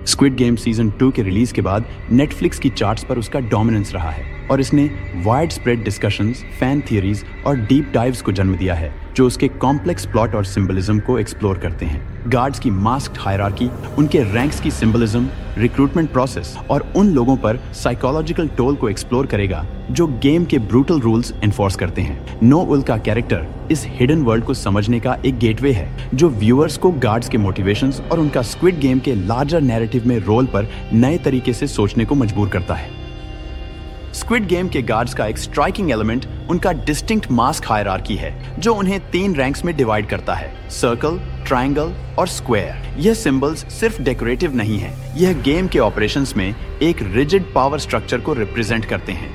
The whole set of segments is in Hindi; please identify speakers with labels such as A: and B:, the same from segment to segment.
A: स्क्विड गेम सीजन 2 के रिलीज के बाद नेटफ्लिक्स की चार्ट्स पर उसका डोमिनेंस रहा है और इसने wide spread discussions, fan theories और डीप डाइव्स को जन्म दिया है जो उसके कॉम्प्लेक्स प्लॉट और सिंबलिज्म को एक्सप्लोर करते हैं। गार्ड्स की मास्क्ड हायरार्की, उनके रैंक्स की सिंबलिज्म, रिक्रूटमेंट प्रोसेस और उन लोगों पर साइकोलॉजिकल टोल को एक्सप्लोर करेगा जो गेम के ब्रूटल रूल्स एनफोर्स करते हैं। नो उल का कैरेक्टर इस हिडन वर्ल्ड को समझने का एक गेटवे है जो व्यूअर्स को गार्ड्स के मोटिवेशंस और उनका स्क्विड गेम के लार्जर नैरेटिव में रोल पर नए तरीके से सोचने को मजबूर करता है। स्क्विड गेम के गार्ड्स का एक स्ट्राइकिंग एलिमेंट उनका डिस्टिंक्ट मास्क हायरार्की है जो उन्हें 3 रैंक्स में डिवाइड करता है: सर्कल, ट्रायंगल और स्क्वायर। यह सिंबल्स सिर्फ डेकोरेटिव नहीं है, यह गेम के ऑपरेशंस में एक रिजिड पावर स्ट्रक्चर को रिप्रेजेंट करते हैं।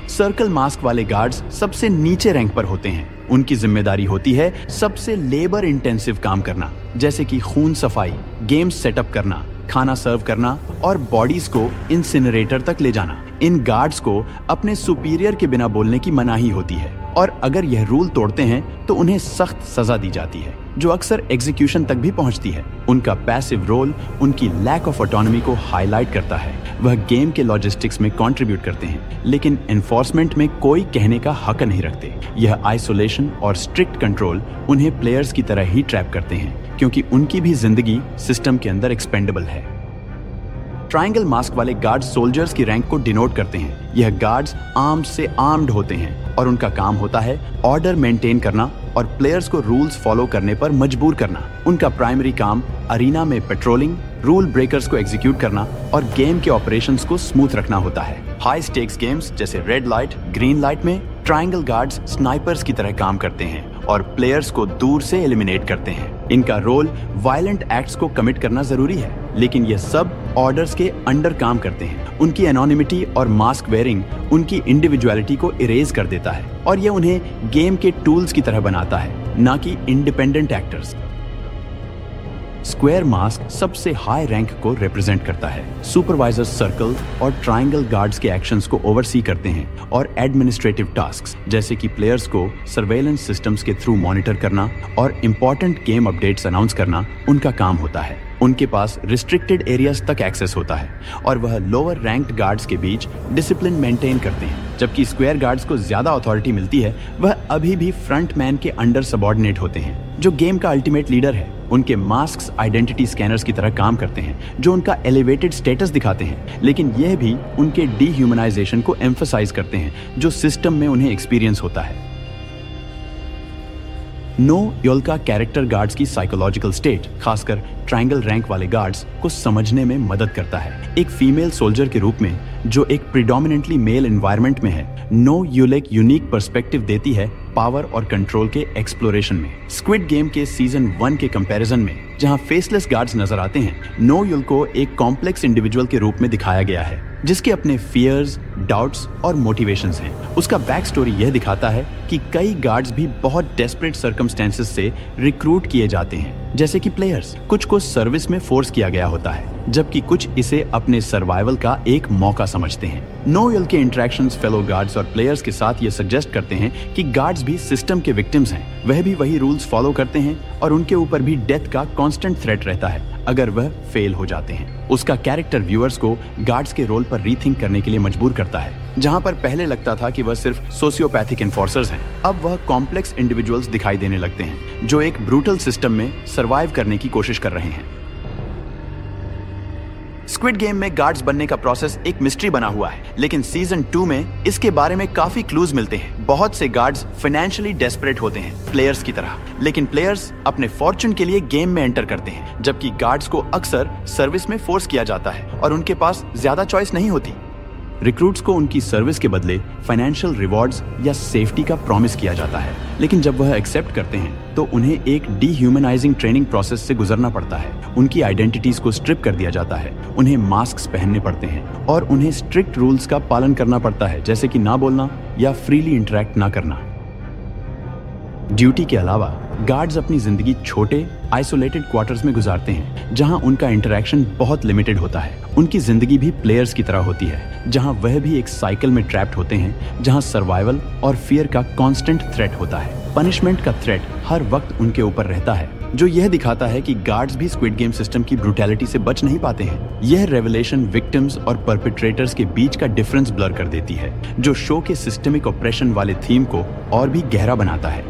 A: सर्कल मास्क वाले गार्ड्स सबसे नीचे रैंक पर होते हैं। उनकी जिम्मेदारी होती है सबसे लेबर इंटेंसिव काम करना, जैसे कि खून सफाई, गेम्स सेटअप करना, खाना सर्व करना और बॉडीज को इंसिनरेटर तक ले जाना। इन गार्ड्स को अपने सुपीरियर के बिना बोलने की मनाही होती है और अगर यह रूल तोड़ते हैं तो उन्हें सख्त सजा दी जाती है जो अक्सर एग्जीक्यूशन तक भी पहुंचती है। उनका पैसिव रोल उनकी लैक ऑफ ऑटोनॉमी को हाईलाइट करता है। वह गेम के लॉजिस्टिक्स में कंट्रीब्यूट करते हैं लेकिन एनफोर्समेंट में कोई कहने का हक नहीं रखते। यह आइसोलेशन और स्ट्रिक्ट कंट्रोल उन्हें प्लेयर्स की तरह ही ट्रैप करते हैं क्योंकि उनकी भी जिंदगी सिस्टम के अंदर एक्सपेंडेबल है। ट्रायंगल मास्क वाले गार्ड्स सोल्जर्स की रैंक को डिनोट करते हैं। यह गार्ड्स आर्म्स से आर्म्ड होते हैं और उनका काम होता है ऑर्डर मेंटेन करना और प्लेयर्स को रूल्स फॉलो करने पर मजबूर करना। उनका प्राइमरी काम अरीना में पेट्रोलिंग, रूल ब्रेकर्स को एग्जीक्यूट करना और गेम के ऑपरेशंस को स्मूथ रखना होता है। हाई स्टेक्स गेम्स जैसे रेड लाइट, ग्रीन लाइट में ट्रायंगल गार्ड्स स्नाइपर्स की तरह काम करते हैं और प्लेयर्स को दूर से एलिमिनेट करते हैं। इनका रोल वायलेंट एक्ट्स को कमिट करना जरूरी है लेकिन यह सब ऑर्डर्स के अंडर काम करते हैं। उनकी एनोनिमिटी और मास्क वेयरिंग उनकी इंडिविजुअलिटी को इरेज कर देता है और यह उन्हें गेम के टूल्स की तरह बनाता है, ना कि इंडिपेंडेंट एक्टर्स। स्क्वायर मास्क सबसे हाई रैंक को रिप्रेजेंट करता है। सुपरवाइजर सर्कल और ट्रायंगल गार्ड्स के एक्शंस को ओवरसी करते हैं और एडमिनिस्ट्रेटिव टास्क्स जैसे कि प्लेयर्स को सर्वेलेंस सिस्टम्स के थ्रू मॉनिटर करना और इंपॉर्टेंट गेम अपडेट्स अनाउंस करना उनका काम होता है। उनके पास रिस्ट्रिक्टेड एरियाज तक एक्सेस होता है और वह लोअर रैंक्ड गार्ड्स के बीच डिसिप्लिन मेंटेन करते हैं। जबकि स्क्वायर गार्ड्स को ज्यादा अथॉरिटी मिलती है, वह अभी भी फ्रंट मैन के अंडर सबऑर्डिनेट होते हैं जो गेम का अल्टीमेट लीडर है। उनके मास्क्स आइडेंटिटी स्कैनर्स की तरह काम करते हैं जो उनका एलिवेटेड स्टेटस दिखाते हैं लेकिन यह भी उनके डीह्यूमनाइजेशन को एम्फसाइज करते हैं जो सिस्टम में उन्हें एक्सपीरियंस होता है। नो योल का कैरेक्टर गार्ड्स की साइकोलॉजिकल स्टेट, खासकर ट्रायंगल रैंक वाले गार्ड्स को समझने में मदद करता है। एक फीमेल सोल्जर के रूप में जो एक प्रिडोमिनेंटली मेल एनवायरनमेंट में है, नो यूल एक यूनिक पर्सपेक्टिव देती है पावर और कंट्रोल के एक्सप्लोरेशन में। स्क्विड गेम के सीजन 1 के कंपैरिजन में जहां फेसलेस गार्ड्स नजर आते हैं, नो यूल को एक कॉम्प्लेक्स इंडिविजुअल के रूप में दिखाया गया है जिसके अपने फियर्स, डाउट्स और मोटिवेशंस हैं। उसका बैक स्टोरी यह दिखाता है कि कई गार्ड्स भी बहुत डेस्परेट सर्कमस्टेंसेस से रिक्रूट किए जाते हैं, जैसे कि प्लेयर्स। कुछ को सर्विस में फोर्स किया गया होता है जबकि कुछ इसे अपने सर्वाइवल का एक मौका समझते हैं। नो यूल के इंटरेक्शंस फेलो गार्ड्स और प्लेयर्स के साथ ये सजेस्ट करते हैं कि गार्ड्स भी सिस्टम के विक्टिम्स हैं। वह भी वही रूल्स फॉलो करते हैं और उनके ऊपर भी डेथ का कांस्टेंट थ्रेट रहता है अगर वह फेल हो जाते हैं। उसका कैरेक्टर व्यूअर्स को गार्ड्स के रोल पर रीथिंक करने के लिए मजबूर करता है। जहां पर पहले लगता था कि वह सिर्फ सोशियोपैथिक एनफोर्सर्स हैं, अब वह कॉम्प्लेक्स इंडिविजुअल्स दिखाई देने लगते हैं जो एक ब्रूटल सिस्टम में सर्वाइव करने की कोशिश कर रहे हैं। स्क्विड गेम में गार्ड्स बनने का प्रोसेस एक मिस्ट्री बना हुआ है लेकिन सीजन 2 में इसके बारे में काफी क्लूज मिलते हैं। बहुत से गार्ड्स फाइनेंशियली डेस्परेट होते हैं प्लेयर्स की तरह, लेकिन प्लेयर्स अपने फॉर्चून के लिए गेम में एंटर करते हैं जबकि गार्ड्स को अक्सर सर्विस में फोर्स किया जाता है और उनके पास ज्यादा चॉइस नहीं होती। रिक्रूट्स को उनकी सर्विस के बदले फाइनेंशियल रिवॉर्ड्स या सेफ्टी का प्रॉमिस किया जाता है लेकिन जब वह एक्सेप्ट करते हैं तो उन्हें एक डीह्यूमनाइजिंग ट्रेनिंग प्रोसेस से गुजरना पड़ता है। उनकी आइडेंटिटीज को स्ट्रिप कर दिया जाता है, उन्हें मास्क पहनने पड़ते हैं और उन्हें स्ट्रिक्ट रूल्स का पालन करना पड़ता है जैसे कि ना बोलना या फ्रीली इंटरेक्ट ना करना। ड्यूटी के अलावा गार्ड्स अपनी जिंदगी छोटे आइसोलेटेड क्वार्टर्स में गुजारते हैं जहां उनका इंटरेक्शन बहुत लिमिटेड होता है। उनकी जिंदगी भी प्लेयर्स की तरह होती है जहां वह भी एक साइकिल में ट्रैप्ड होते हैं जहां सर्वाइवल और फियर का कांस्टेंट थ्रेट होता है। पनिशमेंट का थ्रेट हर वक्त उनके ऊपर रहता है जो यह दिखाता है कि गार्ड्स भी स्क्विड गेम सिस्टम की ब्रूटैलिटी से बच नहीं पाते हैं। यह रेवलेशन विक्टिम्स और परपेट्रेटर्स के बीच का डिफरेंस ब्लर कर देती है, जो शो के सिस्टमिक ऑपरेशन वाले थीम को और भी गहरा बनाता है।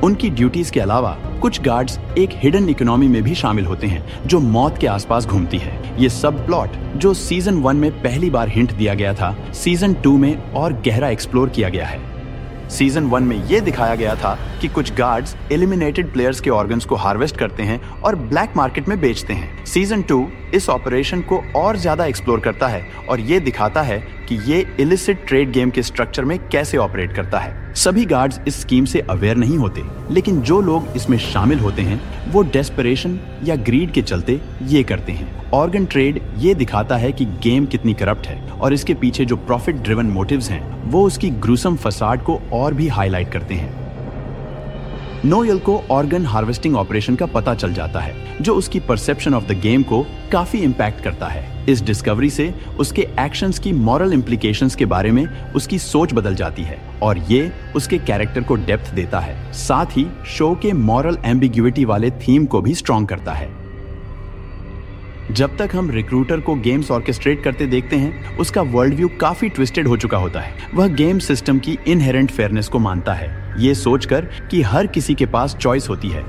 A: उनकी ड्यूटीज के अलावा कुछ गार्ड्स एक हिडन इकोनॉमी में भी शामिल होते हैं, जो मौत के आसपास घूमती है। ये सब प्लॉट जो सीजन 1 में पहली बार हिंट दिया गया था, सीजन 2 में और गहरा एक्सप्लोर किया गया है। सीजन 1 में यह दिखाया गया था कि कुछ गार्ड्स एलिमिनेटेड प्लेयर्स के ऑर्गन्स को हार्वेस्ट करते हैं और ब्लैक मार्केट में बेचते हैं। सीजन 2 इस ऑपरेशन को और ज्यादा एक्सप्लोर करता है और ये दिखाता है कि ये इलिसिट ट्रेड गेम के स्ट्रक्चर में कैसे ऑपरेट करता है। सभी गार्ड्स इस स्कीम से अवेयर नहीं होते, लेकिन जो लोग इसमें शामिल होते हैं वो डेस्परेशन या ग्रीड के चलते ये करते हैं। ऑर्गन ट्रेड ये दिखाता है कि गेम कितनी करप्ट है और इसके पीछे जो प्रॉफिट ड्रिवन मोटिव्स हैं वो उसकी ग्रूसम फसाड को और भी हाईलाइट करते हैं। नोयल को ऑर्गन हार्वेस्टिंग ऑपरेशन का पता चल जाता है, जो उसकी परसेप्शन ऑफ द गेम को काफी इम्पैक्ट करता है। इस डिस्कवरी से उसके एक्शंस की मॉरल इम्प्लीकेशंस के बारे में उसकी सोच बदल जाती है और ये उसके कैरेक्टर को डेप्थ देता है। साथ ही शो के मॉरल एम्बिग्युइटी वाले थीम को भी स्ट्रॉन्ग करता है। जब तक हम रिक्रूटर को गेम्स ऑर्केस्ट्रेट करते देखते हैं, उसका वर्ल्ड व्यू काफी ट्विस्टेड हो चुका होता है। वह गेम सिस्टम की इनहेरेंट फेयरनेस को मानता है, ये सोचकर कि हर किसी के पास चॉइस होती है।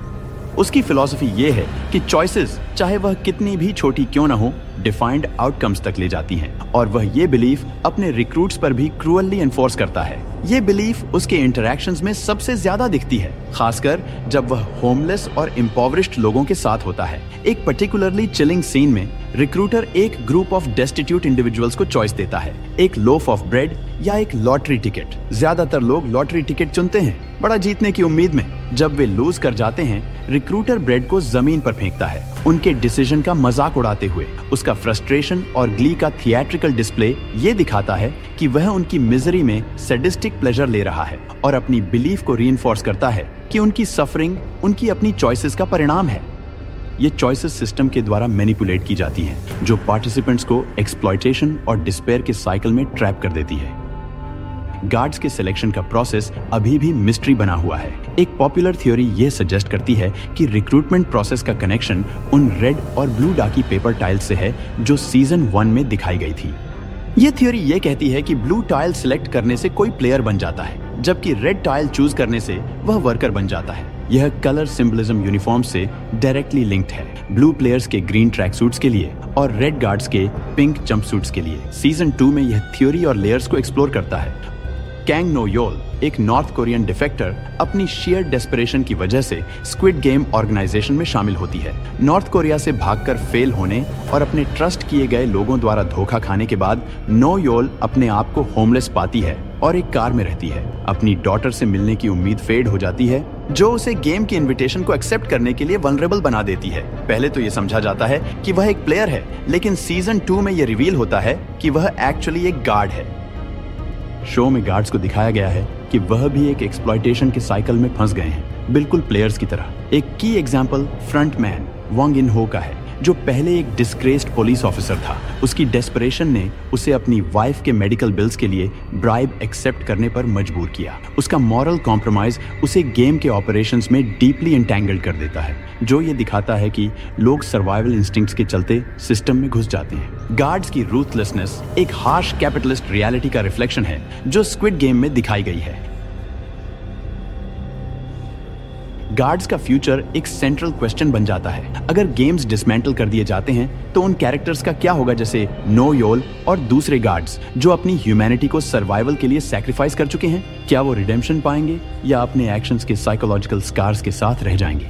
A: उसकी फिलॉसफी ये है कि चॉइसेस, चाहे वह कितनी भी छोटी क्यों ना हो, डिफाइंड आउटकम्स तक ले जाती हैं और वह ये बिलीफ अपने रिक्रूट्स पर भी क्रूअली एनफोर्स करता है। ये बिलीफ उसके इंटरैक्शंस में सबसे ज्यादा दिखती है, खासकर जब वह होमलेस और इम्पोवरिश्ड लोगों के साथ होता है। एक पर्टिकुलरली चिलिंग सीन में रिक्रूटर एक ग्रुप ऑफ डेस्टिट्यूट इंडिविजुअल्स को चॉइस देता है, एक लोफ ऑफ ब्रेड या एक लॉटरी टिकट। ज्यादातर लोग लॉटरी टिकट चुनते हैं, बड़ा जीतने की उम्मीद में। जब वे लूज कर जाते हैं, रिक्रूटर ब्रेड को जमीन पर फेंकता है, उनके डिसीजन का मजाक उड़ाते हुए। उसका फ्रस्ट्रेशन और ग्ली का थिएट्रिकल डिस्प्ले ये दिखाता है कि वह उनकी मिजरी में सैडिस्टिक प्लेजर ले रहा है और अपनी बिलीफ को रीइंफोर्स करता है कि उनकी सफरिंग उनकी अपनी चॉइसेस का परिणाम है। ये चॉइसेस सिस्टम के द्वारा मैनिपुलेट की जाती हैं, जो पार्टिसिपेंट्स को एक्सप्लॉयटेशन और डिस्पेयर के साइकिल में ट्रैप कर देती है। गार्ड्स के सिलेक्शन का प्रोसेस अभी भी मिस्ट्री बना हुआ है। एक पॉपुलर थ्योरी ये सजेस्ट करती है कि रिक्रूटमेंट प्रोसेस का कनेक्शन उन रेड और ब्लू डाकी पेपर टाइल्स से है जो सीजन 1 में दिखाई गई थी। ये थ्योरी ये कहती है कि ब्लू टाइल सिलेक्ट करने से कोई प्लेयर बन जाता है, जबकि रेड टाइल चूज करने से वह वर्कर बन जाता है। यह कलर सिंबलिज्म यूनिफॉर्म से डायरेक्टली लिंक्ड है, ब्लू प्लेयर्स के ग्रीन ट्रैक सूट्स के लिए और रेड गार्ड्स के पिंक जंप सूट्स के लिए। सीजन 2 में यह थ्योरी और लेयर्स को एक्सप्लोर करता है। कैंग नो योल, एक नॉर्थ कोरियन डिफेक्टर, अपनी शेयर डेस्परेशन की वजह से स्क्विड गेम ऑर्गेनाइजेशन में शामिल होती है। नॉर्थ कोरिया से भागकर फेल होने और अपने ट्रस्ट किए गए लोगों द्वारा धोखा खाने के बाद नो योल अपने आप को होमलेस पाती है और एक कार में रहती है। अपनी डॉटर से मिलने की उम्मीद फेड हो जाती है, जो उसे गेम की इनविटेशन को एक्सेप्ट करने के लिए वल्नरेबल बना देती है। पहले तो ये समझा जाता है कि वह एक प्लेयर है, लेकिन सीजन 2 में यह रिवील होता है कि वह एक्चुअली एक गार्ड है। शो में गार्ड्स को दिखाया गया है कि वह भी एक एक्सप्लॉयटेशन के साइकिल में फंस गए हैं, बिल्कुल प्लेयर्स की तरह। एक की एग्जांपल फ्रंटमैन वांग इन हो का है, जो पहले एक डिस्ग्रेस्ड पुलिस ऑफिसर था। उसकी डेस्परेशन ने उसे अपनी वाइफ के मेडिकल बिल्स के लिए ब्राइब एक्सेप्ट करने पर मजबूर किया। उसका मॉरल कॉम्प्रोमाइज उसे गेम के ऑपरेशंस में डीपली एंटैंगल्ड कर देता है, जो ये दिखाता है कि लोग सर्वाइवल इंस्टिंक्ट्स के चलते सिस्टम में घुस जाते हैं। गार्ड्स की रूथलेसनेस एक हार्श कैपिटलिस्ट रियलिटी का रिफ्लेक्शन है, जो स्क्विड गेम में दिखाई गई है। गार्ड्स का फ्यूचर एक सेंट्रल क्वेश्चन बन जाता है। अगर गेम्स डिसमेंटल कर दिए जाते हैं तो उन कैरेक्टर्स का क्या होगा, जैसे नो योल और दूसरे गार्ड्स जो अपनी ह्यूमैनिटी को सर्वाइवल के लिए सैक्रिफाइस कर चुके हैं? क्या वो रिडेम्पशन पाएंगे या अपने एक्शंस के साइकोलॉजिकल स्कार्स के साथ रह जाएंगे?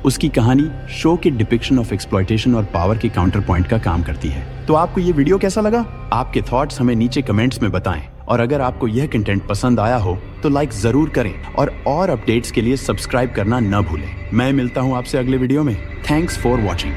A: उसकी कहानी शो के डिपिक्शन ऑफ एक्सप्लॉयटेशन और पावर के काउंटर पॉइंट का काम करती है। तो आपको ये वीडियो कैसा लगा? आपके थॉट्स हमें नीचे कमेंट्स में बताएं और अगर आपको यह कंटेंट पसंद आया हो तो लाइक जरूर करें और अपडेट्स के लिए सब्सक्राइब करना न भूलें। मैं मिलता हूं आपसे अगले वीडियो में। Thanks for watching.